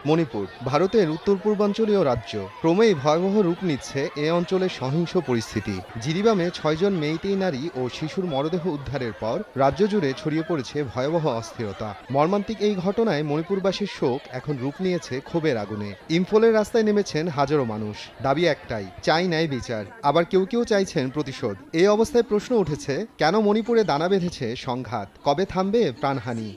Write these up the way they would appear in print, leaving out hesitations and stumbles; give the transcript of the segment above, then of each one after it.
মণিপুর ভারতের উত্তর পূর্বাঞ্চলীয় রাজ্য। ক্রমেই ভয়াবহ রূপ নিচ্ছে এ অঞ্চলের সহিংস পরিস্থিতি। জিরিবামে ৬ জন মেইতেই নারী ও শিশুর মরদেহ উদ্ধারের পর রাজ্য জুড়ে ছড়িয়ে পড়েছে ভয়াবহ অস্থিরতা। মর্মান্তিক এই ঘটনায় মণিপুরবাসীর শোক এখন রূপ নিয়েছে ক্ষোভের আগুনে। ইম্ফলের রাস্তায় নেমেছেন হাজারো মানুষ। দাবি একটাই, চাই ন্যায় বিচার। আবার কেউ কেউ চাইছেন প্রতিশোধ। এই অবস্থায় প্রশ্ন উঠেছে, কেন মণিপুরে দানা বেঁধেছে সংঘাত? কবে থামবে প্রাণহানি?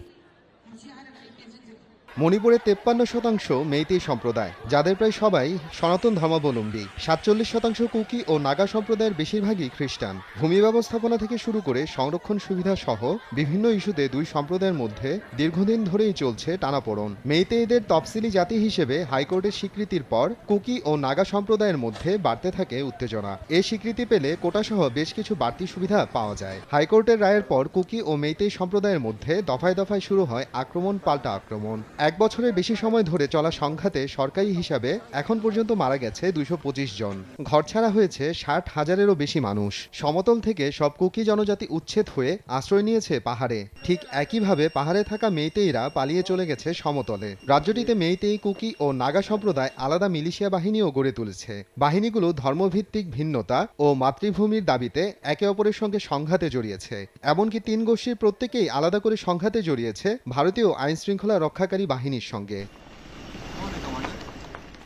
মণিপুরে ৫৩% মেইতেই সম্প্রদায়, যাদের প্রায় সবাই সনাতন ধর্মাবলম্বী। ৪৭% কুকি ও নাগা সম্প্রদায়ের বেশিরভাগই খ্রিস্টান। ভূমি ব্যবস্থাপনা থেকে শুরু করে সংরক্ষণ সুবিধা সহ বিভিন্ন ইস্যুতে দুই সম্প্রদায়ের মধ্যে দীর্ঘদিন ধরেই চলছে টানাপোড়েন। মেইতেইদের তফসিলি জাতি হিসেবে হাইকোর্টের স্বীকৃতির পর কুকি ও নাগা সম্প্রদায়ের মধ্যে বাড়তে থাকে উত্তেজনা। এ স্বীকৃতি পেলে কোটাসহ বেশ কিছু বাড়তি সুবিধা পাওয়া যায়। হাইকোর্টের রায়ের পর কুকি ও মেইতেই সম্প্রদায়ের মধ্যে দফায় দফায় শুরু হয় আক্রমণ পাল্টা আক্রমণ। এক বছরের বেশি সময় ধরে চলা সংঘাতে সরকারি হিসাবে এখন পর্যন্ত মারা গেছে ২২৫ জন। ঘরছাড়া হয়েছে ৬০,০০০-এরও বেশি মানুষ। সমতল থেকে সব কুকি জনজাতি উচ্ছেদ হয়ে আশ্রয় নিয়েছে পাহাড়ে। ঠিক একইভাবে পাহাড়ে থাকা মেইতেইরা পালিয়ে চলে গেছে সমতলে। রাজ্যটিতে মেইতেই, কুকি ও নাগা সম্প্রদায় আলাদা মিলিশিয়া বাহিনীও গড়ে তুলেছে। বাহিনীগুলো ধর্মভিত্তিক ভিন্নতা ও মাতৃভূমির দাবিতে একে অপরের সঙ্গে সংঘাতে জড়িয়েছে। এমনকি ৩ গোষ্ঠীর প্রত্যেকেই আলাদা করে সংঘাতে জড়িয়েছে ভারতীয় আইনশৃঙ্খলা রক্ষাকারী বাহিনীর সঙ্গে।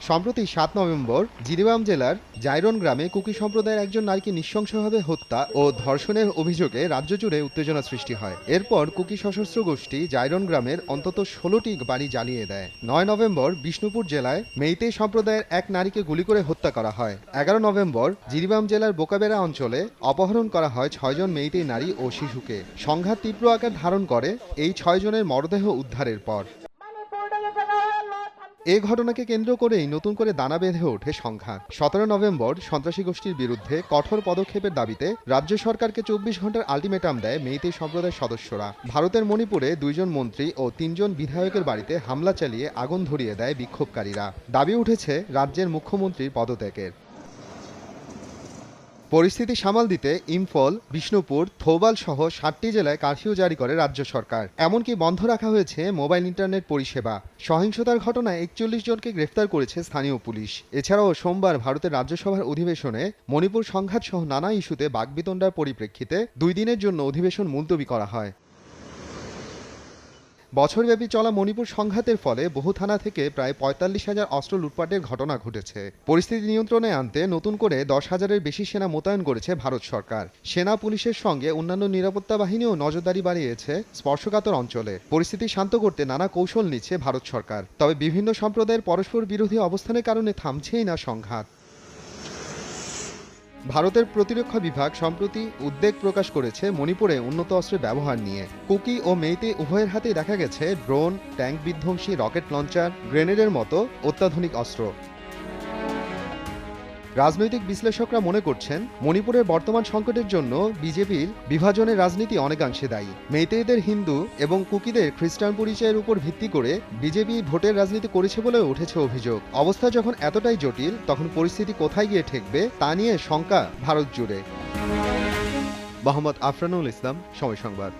সম্প্রতি ৭ নভেম্বর জিরিবাম জেলার জাইরন গ্রামে কুকি সম্প্রদায়ের একজন নারীকে নৃশংসভাবে হত্যা ও ধর্ষণের অভিযোগে রাজ্য জুড়ে উত্তেজনা সৃষ্টি হয়। এরপর কুকি সশস্ত্র গোষ্ঠী জাইরন গ্রামের অন্তত ১৬টি বাড়ি জ্বালিয়ে দেয়। ৯ নভেম্বর বিষ্ণুপুর জেলায় মেইতেই সম্প্রদায়ের এক নারীকে গুলি করে হত্যা করা হয়। ১১ নভেম্বর জিরিবাম জেলার বোকাবেরা অঞ্চলে অপহরণ করা হয় ৬ জন মেইতেই নারী ও শিশুকে। সংঘাত তীব্র আকার ধারণ করে এই ৬ জনের মরদেহ উদ্ধারের পর। এ ঘটনাকে কেন্দ্র করেই নতুন করে দানা বেঁধে ওঠে সংঘাত। ১৭ নভেম্বর সন্ত্রাসী গোষ্ঠীর বিরুদ্ধে কঠোর পদক্ষেপের দাবিতে রাজ্য সরকারকে ২৪ ঘন্টার আলটিমেটাম দেয় মেইতেই সম্প্রদায়ের সদস্যরা। ভারতের মণিপুরে ২ জন মন্ত্রী ও ৩ জন বিধায়কের বাড়িতে হামলা চালিয়ে আগুন ধরিয়ে দেয় বিক্ষোভকারীরা। দাবি উঠেছে রাজ্যের মুখ্যমন্ত্রীর পদত্যাগের। পরিস্থিতি সামাল দিতে ইম্ফল, বিষ্ণুপুর, থৌবাল সহ ৭টি জেলায় কারফিউ জারি করে রাজ্য সরকার। এমনকি বন্ধ রাখা হয়েছে মোবাইল ইন্টারনেট পরিষেবা। সহিংসতার ঘটনায় ৪১ জনকে গ্রেফতার করেছে স্থানীয় পুলিশ। এছাড়াও সোমবার ভারতের রাজ্যসভার অধিবেশনে মণিপুর সংঘাত সহ নানা ইস্যুতে বাকবিতণ্ডার পরিপ্রেক্ষিতে ২ দিনের জন্য অধিবেশন মুলতবি করা হয়। বছরব্যাপী চলা মণিপুর সংঘাতের ফলে বহু থানা থেকে প্রায় ৪৫,০০০ অস্ত্র লুটপাটের ঘটনা ঘটেছে। পরিস্থিতি নিয়ন্ত্রণে আনতে নতুন করে ১০,০০০-এর বেশি সেনা মোতায়েন করেছে ভারত সরকার। সেনা, পুলিশের সঙ্গে অন্যান্য নিরাপত্তা বাহিনীও নজরদারি বাড়িয়েছে স্পর্শকাতর অঞ্চলে। পরিস্থিতি শান্ত করতে নানা কৌশল নিচ্ছে ভারত সরকার। তবে বিভিন্ন সম্প্রদায়ের পরস্পর বিরোধী অবস্থানের কারণে থামছেই না সংঘাত। ভারতের প্রতিরক্ষা বিভাগ সম্প্রতি উদ্বেগ প্রকাশ করেছে মণিপুরে উন্নত অস্ত্রের ব্যবহার নিয়ে। কুকি ও মেইতেই উভয়ের হাতেই দেখা গেছে ড্রোন, ট্যাঙ্ক বিধ্বংসী রকেট লঞ্চার, গ্রেনেডের মতো অত্যাধুনিক অস্ত্র। রাজনৈতিক বিশ্লেষকরা মনে করছেন, মণিপুরের বর্তমান সংকটের জন্য বিজেপির বিভাজনের রাজনীতি অনেকাংশে দায়ী। মেইতেইদের হিন্দু এবং কুকিদের খ্রিস্টান পরিচয়ের উপর ভিত্তি করে বিজেপি ভোটের রাজনীতি করেছে বলেও উঠেছে অভিযোগ। অবস্থা যখন এতটাই জটিল, তখন পরিস্থিতি কোথায় গিয়ে ঠেকবে তা নিয়ে শঙ্কা ভারত জুড়ে। মোহাম্মদ আফরানুল ইসলাম, সময় সংবাদ।